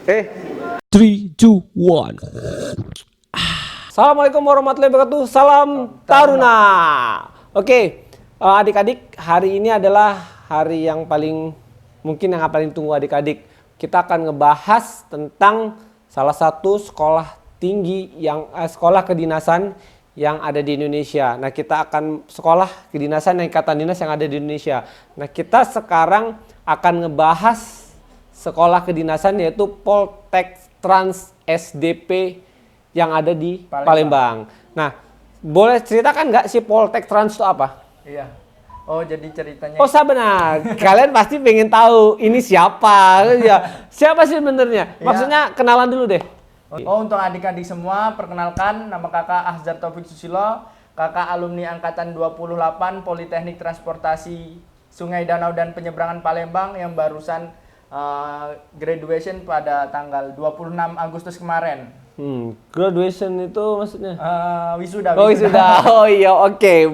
3, 2, 1. Assalamualaikum warahmatullahi wabarakatuh. Salam Taruna. Oke, adik-adik, hari ini adalah hari yang mungkin yang paling tunggu adik-adik. Kita akan ngebahas tentang salah satu sekolah tinggi sekolah kedinasan yang ada di Indonesia. Nah, kita akan sekolah kedinasan dan ikatan dinas yang ada di Indonesia. Nah, kita sekarang akan ngebahas sekolah kedinasan yaitu Poltek Trans SDP yang ada di Palembang. Nah, boleh ceritakan nggak sih Poltek Trans itu apa? Iya. Oh, jadi ceritanya. Oh, benar. Kalian pasti pengen tahu ini siapa? Ya, siapa sih sebenarnya? Maksudnya kenalan dulu deh. Oh, untuk adik-adik semua, perkenalkan nama kakak Ahzar Taufik Susilo, kakak alumni angkatan 28 Politeknik Transportasi Sungai Danau dan Penyeberangan Palembang yang barusan graduation pada tanggal 26 Agustus kemarin. Graduation itu maksudnya? Wisuda. Oh, wisuda. Oh iya, oke.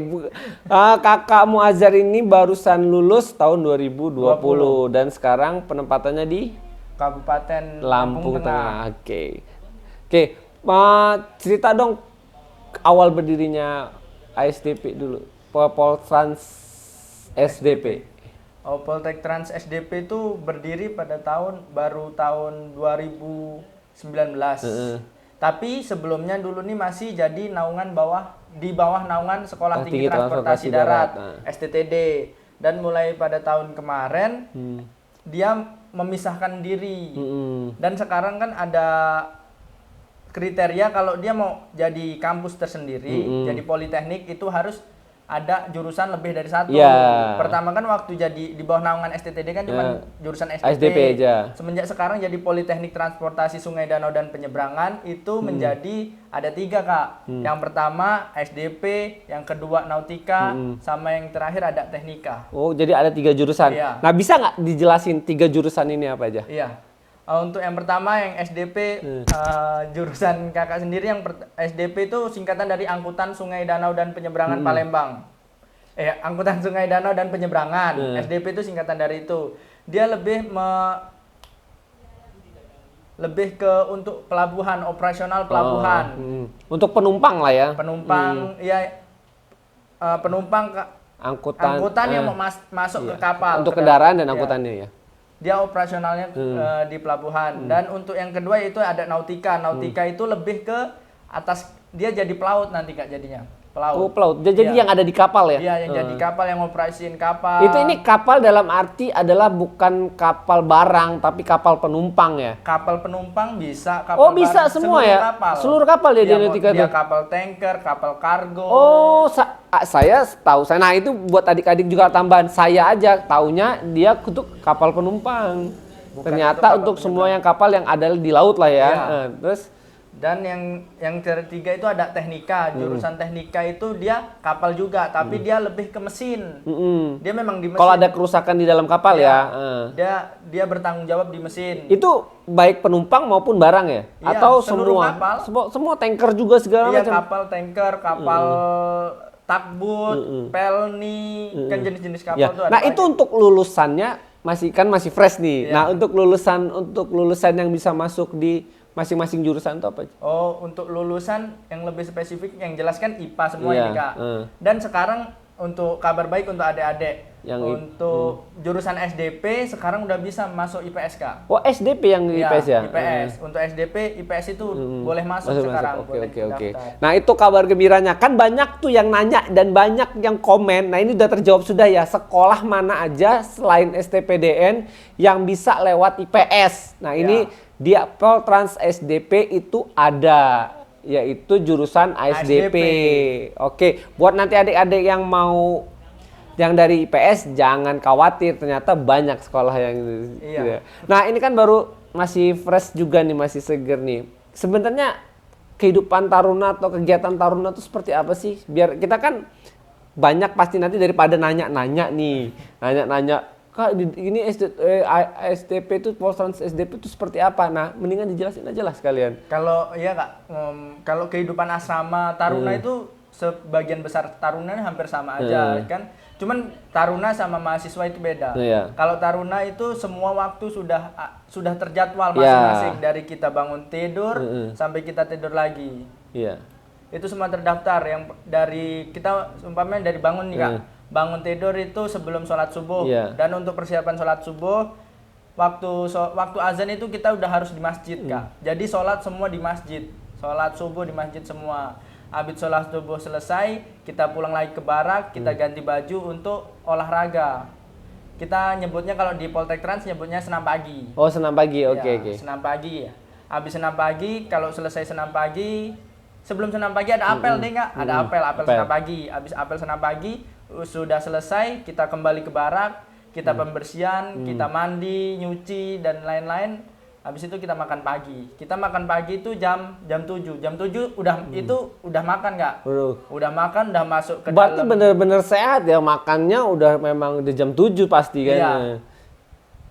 Kakakmu Azhar ini barusan lulus tahun 2020 dan sekarang penempatannya di Kabupaten Lampung Tengah. Oke. Cerita dong awal berdirinya ASDP dulu. Poltrans SDP. Oh, Poltek Trans SDP itu berdiri pada tahun 2019. Tapi sebelumnya dulu nih masih jadi di bawah naungan Sekolah Tinggi Transportasi Darat, STTD. Dan mulai pada tahun kemarin dia memisahkan diri. Dan sekarang kan ada kriteria kalau dia mau jadi kampus tersendiri, jadi politeknik itu harus ada jurusan lebih dari satu. Pertama kan waktu jadi di bawah naungan STTD kan cuma jurusan SDP aja. Semenjak sekarang jadi Politeknik Transportasi Sungai Danau dan Penyeberangan itu menjadi ada 3, Kak. Yang pertama SDP, yang kedua Nautika, sama yang terakhir ada Teknika. Oh, jadi ada 3 jurusan. Iya. Nah, bisa nggak dijelasin 3 jurusan ini apa aja? Iya. Untuk yang pertama yang SDP jurusan kakak sendiri yang SDP itu singkatan dari Angkutan Sungai Danau dan Penyeberangan Palembang. Angkutan Sungai Danau dan Penyeberangan. SDP itu singkatan dari itu. Dia lebih ke untuk pelabuhan, operasional pelabuhan. Untuk penumpang lah ya. Penumpang penumpang angkutan yang mau masuk ke kapal. Untuk kendaraan dan angkutannya ya. Dia operasionalnya di pelabuhan. Dan untuk yang kedua itu ada Nautika. Nautika itu lebih ke atas, dia jadi pelaut nanti, Kak, jadinya. Pelaut. Oh, pelaut. Jadi yang ada di kapal ya? Iya, yang jadi kapal, yang operasiin kapal. Ini kapal dalam arti adalah bukan kapal barang tapi kapal penumpang ya? Kapal penumpang bisa, kapal Oh, bisa barang, semua ya? kapal. Seluruh kapal ya di Nautika itu? Dia kapal tanker, kapal kargo. Oh, saya tahu. Nah, itu buat adik-adik juga tambahan. Saya aja taunya dia untuk kapal penumpang. Ternyata untuk semua yang kapal yang ada di laut lah ya. Terus dan yang ketiga itu ada Teknika. Jurusan Teknika itu dia kapal juga, tapi dia lebih ke mesin. Dia memang di mesin. Kalau ada kerusakan di dalam kapal ya. Dia bertanggung jawab di mesin. Itu baik penumpang maupun barang ya? Atau semua? Kapal. Semua tanker juga segala macam. Kapal tanker, kapal takbut, pelni, kan jenis-jenis kapal itu ada. Nah, itu untuk lulusannya masih fresh nih. Nah, untuk lulusan yang bisa masuk di masing-masing jurusan itu apa? Oh, untuk lulusan yang lebih spesifik yang jelaskan IPA semua ini, Kak. Dan sekarang untuk kabar baik untuk adik-adik untuk jurusan SDP sekarang udah bisa masuk IPS, Kak. Oh, SDP yang IPS ya? IPS. Untuk SDP, IPS itu boleh masuk sekarang. Oke. Nah, itu kabar gembiranya. Kan banyak tuh yang nanya dan banyak yang komen. Nah, ini udah terjawab sudah ya. Sekolah mana aja selain STPDN yang bisa lewat IPS? Nah, ini dia Poltrans SDP itu ada, yaitu jurusan ASDP. Oke, buat nanti adik-adik yang mau yang dari IPS jangan khawatir, ternyata banyak sekolah yang gitu. Nah, ini kan baru masih fresh juga nih, masih seger nih. Sebenarnya kehidupan taruna atau kegiatan taruna itu seperti apa sih? Biar kita kan banyak pasti nanti daripada nanya-nanya nih. Nanya-nanya, Kak, ini SDP itu Poltrans SDP itu seperti apa? Nah, mendingan dijelasin aja lah sekalian. Kalau Kak, kalau kehidupan asrama taruna itu sebagian besar taruna hampir sama aja kan. Cuman taruna sama mahasiswa itu beda. Kalau taruna itu semua waktu sudah terjadwal masing-masing dari kita bangun tidur sampai kita tidur lagi. Itu semua terdaftar yang dari kita umpamanya dari bangun nih Kak. Bangun tidur itu sebelum sholat subuh dan untuk persiapan sholat subuh waktu azan itu kita udah harus di masjid Kak. Jadi sholat semua di masjid, sholat subuh di masjid semua. Habis sholat subuh selesai, kita pulang lagi ke barak, kita ganti baju untuk olahraga. Kita nyebutnya kalau di Poltek Trans nyebutnya senam pagi. Oh, senam pagi, oke. Senam pagi ya. Habis senam pagi, kalau selesai senam pagi, sebelum senam pagi ada apel deh Kak, ada apel senam pagi. Habis apel senam pagi, sudah selesai, kita kembali ke barak, kita pembersihan, kita mandi, nyuci, dan lain-lain. Habis itu kita makan pagi. Kita makan pagi itu jam 7. Jam 7 udah makan Kak. Udah makan, udah masuk ke berarti dalam. bener-bener sehat ya, makannya udah memang di jam 7 pasti kan. Iya.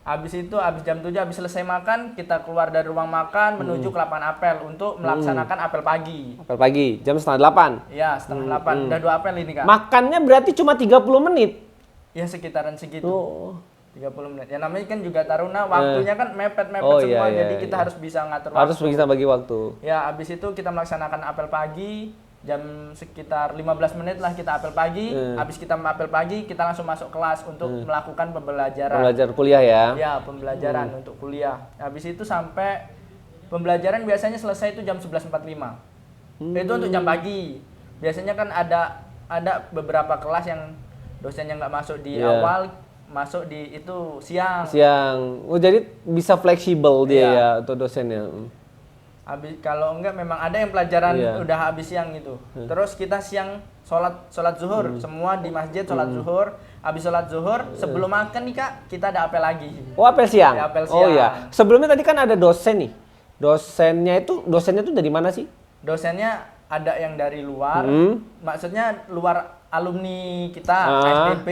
Habis itu, habis jam 7, habis selesai makan, kita keluar dari ruang makan menuju ke lapangan apel untuk melaksanakan apel pagi. Apel pagi, jam 7:30. Iya, 7:30. Udah 2 apel ini Kak. Makannya berarti cuma 30 menit? Ya sekitaran segitu. 30 menit. Ya namanya kan juga taruna, waktunya kan mepet-mepet semua, jadi kita harus bisa ngatur waktu. Harus bisa bagi waktu. Ya, habis itu kita melaksanakan apel pagi, jam sekitar 15 menit lah kita apel pagi. Habis kita apel pagi, kita langsung masuk kelas untuk melakukan pembelajaran. Pembelajaran kuliah ya? Ya, pembelajaran untuk kuliah. Habis itu sampai pembelajaran biasanya selesai itu jam 11.45. Itu untuk jam pagi. Biasanya kan ada beberapa kelas yang dosennya nggak masuk di awal, masuk di itu siang. Oh, jadi bisa fleksibel dia ya untuk dosennya. Habis kalau enggak memang ada yang pelajaran udah habis siang gitu. Terus kita siang sholat zuhur, semua di masjid sholat zuhur. Habis sholat zuhur, sebelum makan nih Kak, kita ada apel lagi. Oh, apel siang? Ya, apel Oh siang. iya. Sebelumnya tadi kan ada dosen nih. Dosennya itu dari mana sih? Dosennya ada yang dari luar, maksudnya luar alumni kita, SDP.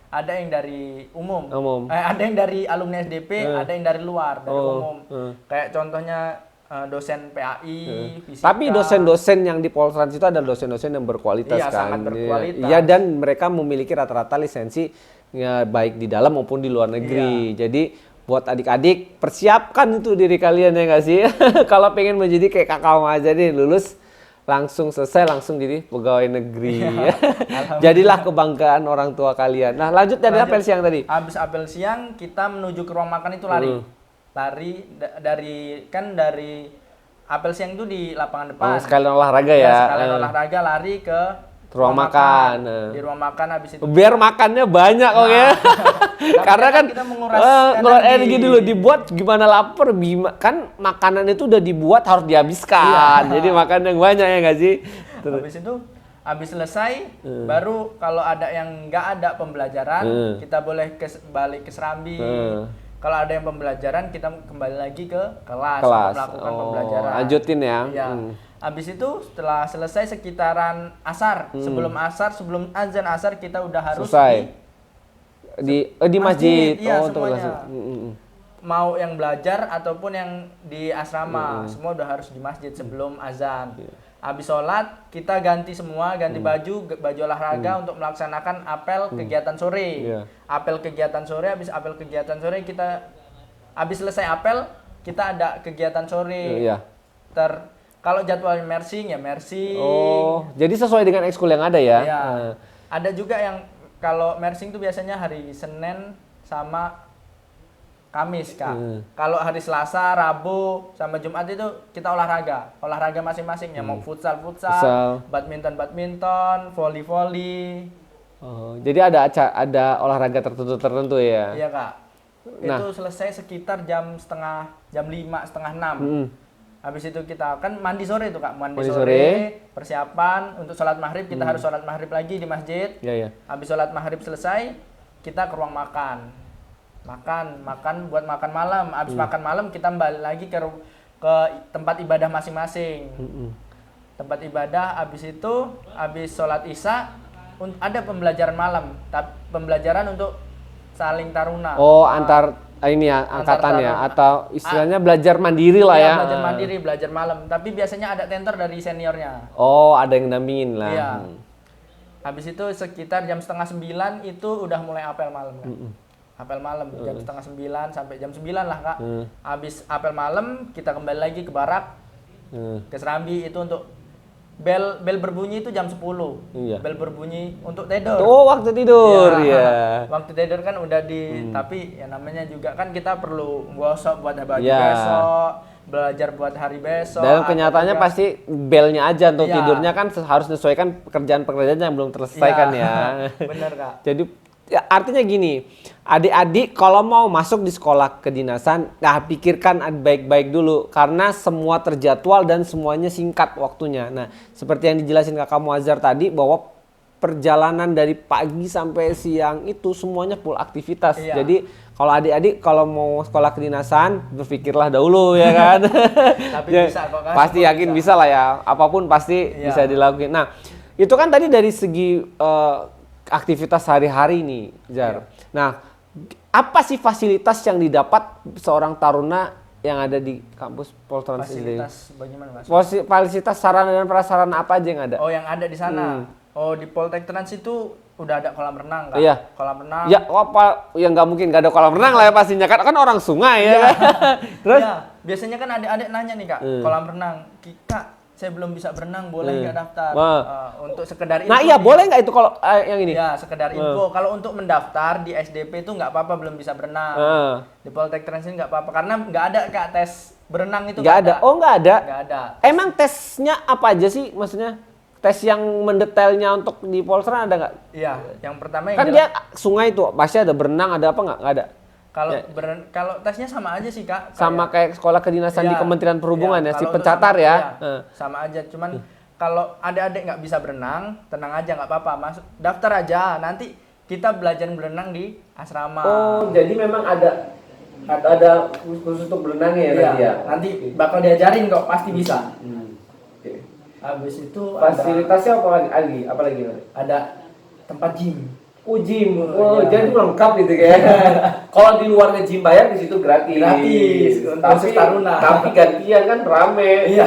Ada yang dari umum. Ada yang dari alumni SDP, ada yang dari luar, dari umum. Kayak contohnya dosen PAI, fisika. Tapi dosen-dosen yang di Poltrans itu adalah dosen-dosen yang berkualitas kan. Sangat berkualitas. Iya, dan mereka memiliki rata-rata lisensi ya, baik di dalam maupun di luar negeri. Jadi buat adik-adik persiapkan itu diri kalian ya nggak sih? Kalau pengen menjadi kayak kakak aja nih, lulus langsung selesai langsung jadi pegawai negeri. Jadilah kebanggaan orang tua kalian. Nah, lanjut dari apel siang tadi. Habis apel siang kita menuju ke ruang makan itu lari. Dari apel siang itu di lapangan depan. Sekalian olahraga ya. Sekalian olahraga lari ke ruang makan. Di ruang makan habis itu. Biar makannya banyak kok ya. Karena kan kita menguras energi dulu, dibuat gimana lapar, kan makanan itu udah dibuat harus dihabiskan. Jadi makan yang banyak ya nggak sih? Habis itu habis selesai baru kalau ada yang nggak ada pembelajaran kita boleh balik ke Serambi. Kalau ada yang pembelajaran kita kembali lagi ke kelas. Melakukan pembelajaran. Lanjutin ya. Habis itu setelah selesai sekitaran asar, sebelum azan asar kita udah harus di masjid. Iya, semuanya. Mau yang belajar ataupun yang di asrama, semua udah harus di masjid sebelum azan. Habis sholat kita ganti baju olahraga untuk melaksanakan apel kegiatan sore. Apel kegiatan sore, habis apel kegiatan sore kita habis selesai apel kita ada kegiatan sore. Kalau jadwal mersing ya mersing. Oh, jadi sesuai dengan ekskul yang ada ya? Iya. Ada juga yang kalau mersing itu biasanya hari Senin sama Kamis Kak. Kalau hari Selasa, Rabu, sama Jumat itu kita olahraga masing-masing ya, mau futsal, badminton, volley. Oh, jadi ada olahraga tertentu ya? Iya Kak. Itu selesai sekitar jam 5, setengah 6. Habis itu kita kan mandi sore tuh Kak, mandi sore, persiapan untuk sholat maghrib, kita harus sholat maghrib lagi di masjid. Habis sholat maghrib selesai, kita ke ruang makan. Makan buat makan malam. Habis makan malam kita balik lagi ke tempat ibadah masing-masing. Tempat ibadah, habis sholat isya ada pembelajaran malam, pembelajaran untuk saling taruna. Oh, antar ini ya, angkatan ya, atau istilahnya belajar mandiri lah ya. Belajar mandiri, belajar malam. Tapi biasanya ada tentor dari seniornya. Oh, ada yang dampingin lah. Iya. Habis itu sekitar jam setengah 9 itu udah mulai apel malam kan. Apel malam jam setengah 9 sampai jam 9 lah Kak. Habis apel malam kita kembali lagi ke barak, ke Serambi itu untuk bel berbunyi itu jam 10. Iya. Bel berbunyi untuk tidur. Oh, waktu tidur ya. Waktu tidur kan udah tapi ya namanya juga kan kita perlu gosok buat baju Iya. besok, belajar buat hari besok. Dan kenyataannya atau juga- pasti belnya aja untuk Iya. tidurnya kan harus menyesuaikan pekerjaan-pekerjaan yang belum terselesaikan Iya. ya. Bener Kak. Jadi ya, artinya gini, adik-adik kalau mau masuk di sekolah kedinasan, pikirkan baik-baik dulu karena semua terjadwal dan semuanya singkat waktunya. Nah, seperti yang dijelasin Kakak Muazzar tadi bahwa perjalanan dari pagi sampai siang itu semuanya full aktivitas. Iya. Jadi kalau adik-adik kalau mau sekolah kedinasan berpikirlah dahulu ya kan. Tapi Ya, bisa kok, Kak. pasti Semua yakin bisa lah ya. Apapun pasti Iya. bisa dilakukan. Nah, itu kan tadi dari segi aktivitas sehari-hari nih, Jar. Nah, apa sih fasilitas yang didapat seorang taruna yang ada di kampus Poltrans ini? Fasilitas bagaimana Mas? Fasilitas sarana dan prasarana apa aja yang ada? Oh, yang ada di sana. Oh, di Poltek Trans itu udah ada kolam renang Kak. Iya. Kolam renang. Ya, apa yang nggak mungkin nggak ada kolam renang lah ya pastinya kan orang sungai ya. Terus Iya, biasanya kan adik-adik nanya nih Kak, kolam renang. Kak, saya belum bisa berenang, boleh nggak daftar? Wah. Untuk sekedar info. Nah, iya nih. boleh nggak itu kalau yang ini? Ya, sekedar info. Kalau untuk mendaftar di SDP itu nggak apa-apa, belum bisa berenang. Di Poltek Trans ini nggak apa-apa karena nggak ada Kak tes berenang itu. Nggak ada. Oh, nggak ada. Nggak ada. Emang tesnya apa aja sih maksudnya? Tes yang mendetailnya untuk di Poltran ada nggak? Iya, yang pertama yang Kan dia sungai tuh, pasti ada berenang, ada apa nggak? Nggak ada. kalau Ya. kalau tesnya sama aja sih Kak. Sama kayak sekolah kedinasan di Iya, Kementerian Perhubungan iya, ya, si kalau untuk pencatar sama- ya. iya, sama aja, cuman kalau adik-adik nggak bisa berenang, tenang aja nggak apa-apa, masuk daftar aja, nanti kita belajar berenang di asrama. Oh, jadi memang ada khusus untuk berenangnya ya Iya, nanti ya. nanti bakal diajarin kok, pasti bisa. Oke. Habis itu Fasilitasnya apa lagi? Apa lagi? ada tempat gym. Oh, gym. Oh, iya. Jadi lengkap gitu kayak. Kalau di luarnya gym bayar, di situ gratis. Gratis, untuk Tapi taruna. tapi gantian kan rame. Iya.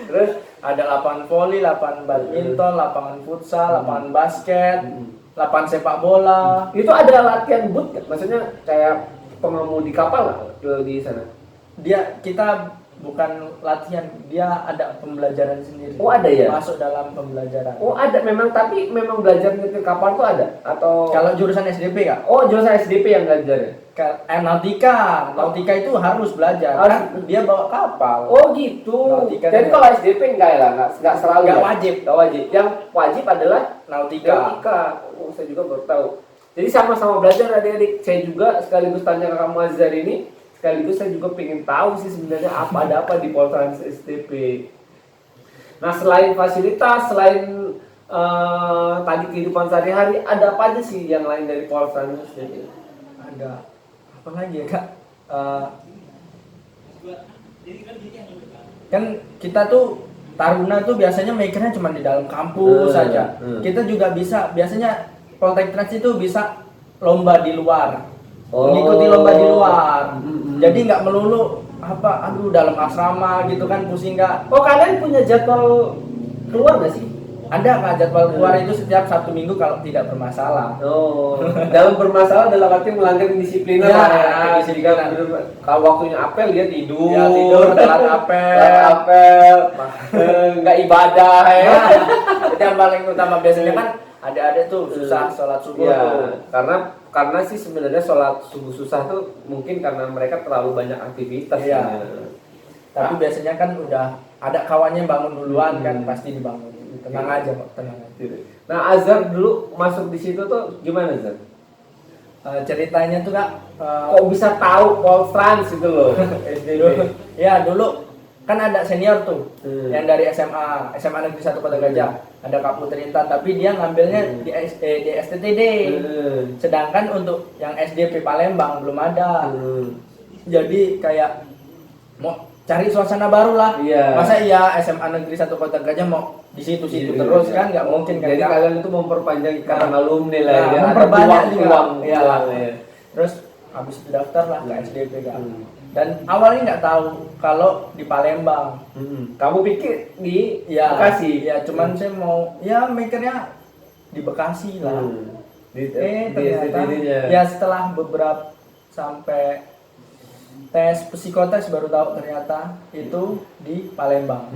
Terus Ada lapangan voli, lapangan badminton, lapangan futsal, lapangan basket, lapangan sepak bola. itu ada latihan boot nggak? Maksudnya kayak pengemudi kapal nggak di sana? Kita bukan latihan, dia ada pembelajaran sendiri. Oh, ada ya? Masuk dalam pembelajaran. Oh, ada memang, tapi memang belajar nyetir kapal tuh ada atau Kalau jurusan SDP Kak, oh, jurusan SDP yang belajar ya? nautika itu harus belajar. Harus. Kan dia bawa kapal. Oh, gitu. Nautika Jadi juga. kalau SDP enggak ya, enggak selalu. Nggak ya? wajib. Nggak wajib. Yang wajib adalah Nautika. nautika. Oh, saya juga baru tahu. Jadi sama-sama belajar adik-adik. Saya juga sekaligus tanya ke kamu Azhar ini, sekaligus saya juga pengen tahu sih sebenarnya ada apa di Poltrans SDP. Nah, selain fasilitas, selain tadi kehidupan sehari-hari, ada apa aja sih yang lain dari Poltrans SDP? Ada apa lagi ya Kak? Kan kita tuh taruna tuh biasanya mikirnya cuma di dalam kampus saja. Kita juga bisa, biasanya Poltek Trans itu bisa lomba di luar. Mengikuti lomba di luar. Jadi nggak melulu dalam asrama gitu kan, pusing nggak. Oh, kalian punya jadwal keluar nggak sih? Ada Kak, jadwal keluar itu setiap Sabtu Minggu kalau tidak bermasalah. Oh, dalam bermasalah dalam arti melanggar kedisiplinan Ya, lah ya. kedisiplinan. Kalau waktunya apel dia tidur. Ya, tidur, telat apel. Telat apel. Nggak ibadah ya. Nah, itu yang paling utama biasanya kan adik-adik tuh susah sholat subuh Ya, tuh. karena sih sebenarnya sholat subuh susah tuh mungkin karena mereka terlalu banyak aktivitas. Iya. Ya. Tapi biasanya kan udah ada kawannya bangun duluan kan, pasti dibangun. Tenang aja kok, tenang aja. Nah, Azhar dulu masuk di situ tuh gimana, Azhar? Ceritanya tuh Kak, Kok bisa tahu Poltrans itu loh? dulu, ya dulu kan ada senior tuh yang dari SMA Negeri 1 Kota Gajah, ada Kak Putri Intan, tapi dia ngambilnya di STTD. Sedangkan untuk yang SDP Palembang belum ada. Jadi kayak mau cari suasana baru lah. Iya. Masa iya SMA Negeri 1 Kota Gajah mau di situ-situ terus kan, nggak mungkin kan. Jadi Kak. kalian itu memperpanjang ikatan alumni lah Nah, ya. Ada memperbanyak juga. uang, Iya. ya. Terus habis itu daftar lah ke SDP kan. Dan awalnya nggak tahu kalau di Palembang. Kamu pikir di Ya, Bekasi? ya cuman saya mau ya mikirnya di Bekasi lah. Di Ternyata STPD-nya. ya setelah beberapa sampai tes psikotes baru tahu ternyata itu di Palembang.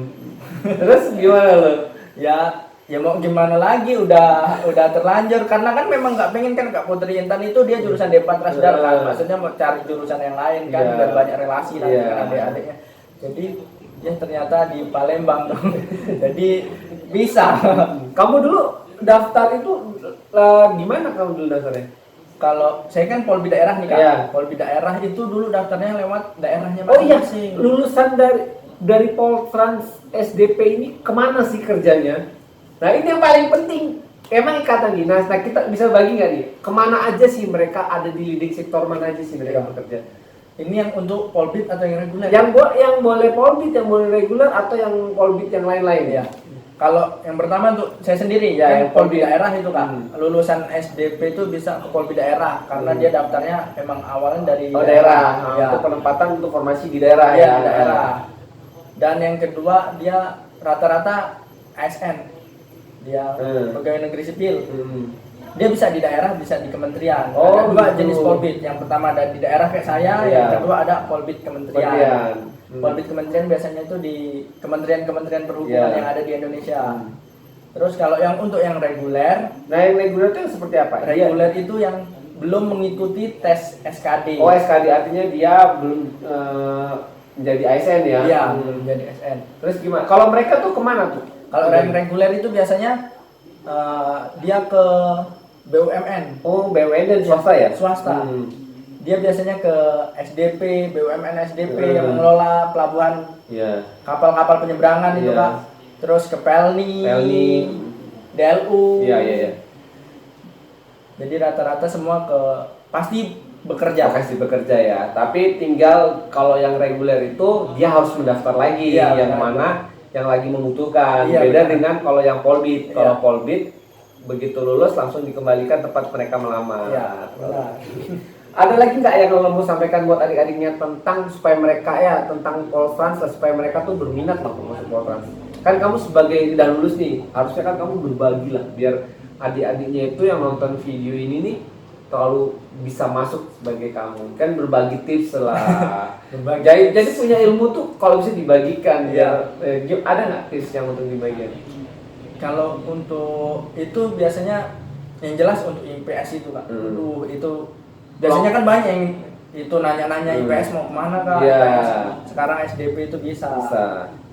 Terus gimana lo? Ya mau gimana lagi, udah terlanjur karena kan memang nggak pengen kan Kak Putri Intan itu dia jurusan D4 Rasdar kan, maksudnya mau cari jurusan yang lain kan biar banyak relasi nanti dengan adik-adiknya. Jadi ya ternyata di Palembang dong. Jadi bisa. Kamu dulu daftar itu gimana kamu dulu daftarnya? Kalau saya kan Polbi daerah nih Kak. Iya. Polbi daerah itu dulu daftarnya lewat daerahnya Oh iya, masing-masing. lulusan dari Poltrans SDP ini kemana sih kerjanya? Nah ini yang paling penting. Emang ikatan dinas. Nah kita bisa bagi nggak nih? Kemana aja sih mereka ada di leading sektor mana aja sih mereka bekerja? Ini yang untuk Polbit atau yang reguler? Yang boleh Polbit, yang boleh reguler atau yang Polbit yang lain-lain ya? Kalau yang pertama untuk saya sendiri Ya, kan yang Polbi Polbi. daerah itu Kak. Lulusan SDP itu bisa ke Polbi daerah karena dia daftarnya emang awalnya dari Daerah. Ya. Untuk penempatan untuk formasi di daerah Iya, ya. di daerah. Dan yang kedua dia rata-rata ASN. Dia pegawai negeri sipil. Dia bisa di daerah, bisa di kementerian. Oh, Ada dua gitu. jenis Polbit. Yang pertama ada di daerah kayak saya, yang kedua ada Polbit kementerian. Polbit kementerian biasanya itu di kementerian-kementerian perhubungan yang ada di Indonesia. Terus kalau yang untuk yang reguler, Nah yang reguler itu seperti apa? reguler itu yang belum mengikuti tes SKD. Oh SKD artinya dia belum menjadi ASN ya? Iya, belum jadi SN. Terus gimana? Kalau mereka tuh kemana tuh? Kalau yang reguler itu biasanya dia ke BUMN. Oh BUMN dan swasta ya? Swasta. Dia biasanya ke SDP, BUMN SDP yang mengelola pelabuhan kapal-kapal penyeberangan itu Kak. Terus ke Pelni, DLU. Iya. Jadi rata-rata semua pasti bekerja. Pasti bekerja ya. Tapi tinggal kalau yang reguler itu dia harus mendaftar lagi yang mana yang lagi membutuhkan. Beda dengan kalau yang Polbit. Kalau Polbit begitu lulus langsung dikembalikan tempat mereka melamar. Iya, benar. Ada lagi nggak yang lo mau sampaikan buat adik-adiknya tentang supaya mereka tentang Poltrans supaya mereka tuh berminat lah masuk Poltrans. Kan kamu sebagai udah lulus nih, harusnya kan kamu berbagi lah biar adik-adiknya itu yang nonton video ini nih terlalu bisa masuk sebagai kamu. Kan berbagi tips lah. Jadi punya ilmu tuh kalau bisa dibagikan ya. Ada nggak tips yang untuk dibagikan? Kalau untuk itu biasanya yang jelas untuk IPS itu Kak. Itu biasanya kan banyak yang itu nanya-nanya IPS mau kemana Kak? IPS. Sekarang SDP itu bisa.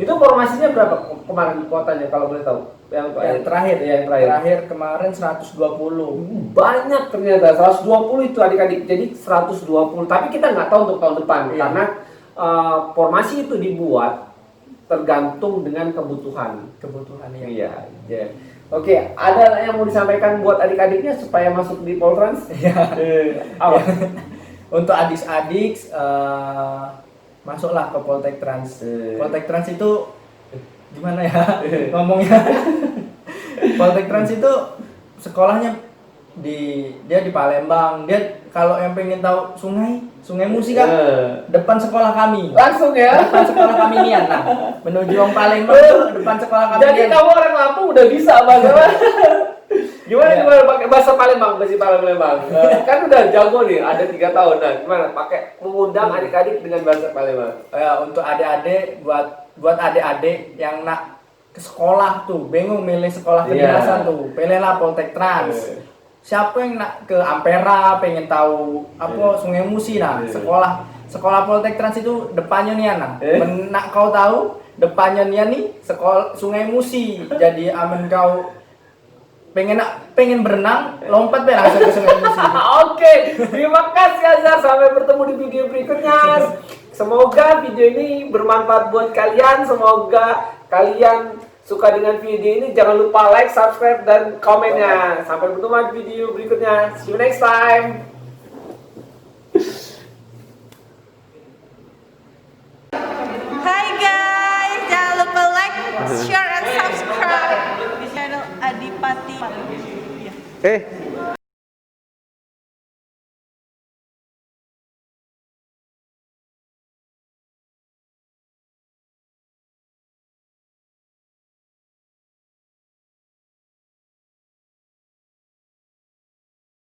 Itu formasinya berapa kemarin kuotanya kalau boleh tahu? Yang terakhir. Yang terakhir kemarin 120. Banyak ternyata 120 itu adik-adik. Jadi 120. Tapi kita nggak tahu untuk tahun depan karena formasi itu dibuat tergantung dengan kebutuhan. Iya. Oke, ada yang mau disampaikan buat adik-adiknya supaya masuk di Poltrans? Apa? Untuk adik-adik masuklah ke Poltek Trans. Poltek Trans itu gimana ya ngomongnya? Poltek Trans itu sekolahnya dia di Palembang. Dia kalau yang pengen tahu Sungai Musi kan depan sekolah kami. Langsung ya? Depan sekolah kami Nian. Nah, menuju Wong Palembang itu depan sekolah kami. Jadi Nian. kamu orang Lampung udah bisa bahasa gimana pakai bahasa Palembang, kan udah jago nih, ada 3 tahun. Nah, gimana pakai mengundang adik-adik dengan bahasa Palembang? Untuk adik-adik buat adik-adik yang nak ke sekolah tuh, bingung milih sekolah kedinasan tuh, pilihlah Poltek Trans. Siapa yang nak ke Ampera pengen tahu apa Sungai Musi sekolah Poltek Trans itu depannya nih nak kau tahu depannya nih sekolah Sungai Musi. Jadi aman kau pengen berenang lompat langsung ke Sungai Musi. Oke, terima kasih Azhar, sampai bertemu di video berikutnya. Semoga video ini bermanfaat buat kalian, semoga kalian suka dengan video ini. Jangan lupa like, subscribe, dan komennya. Sampai bertemu di video berikutnya. See you next time. Hai guys, jangan lupa like, share, and subscribe di channel Adipati. Oke.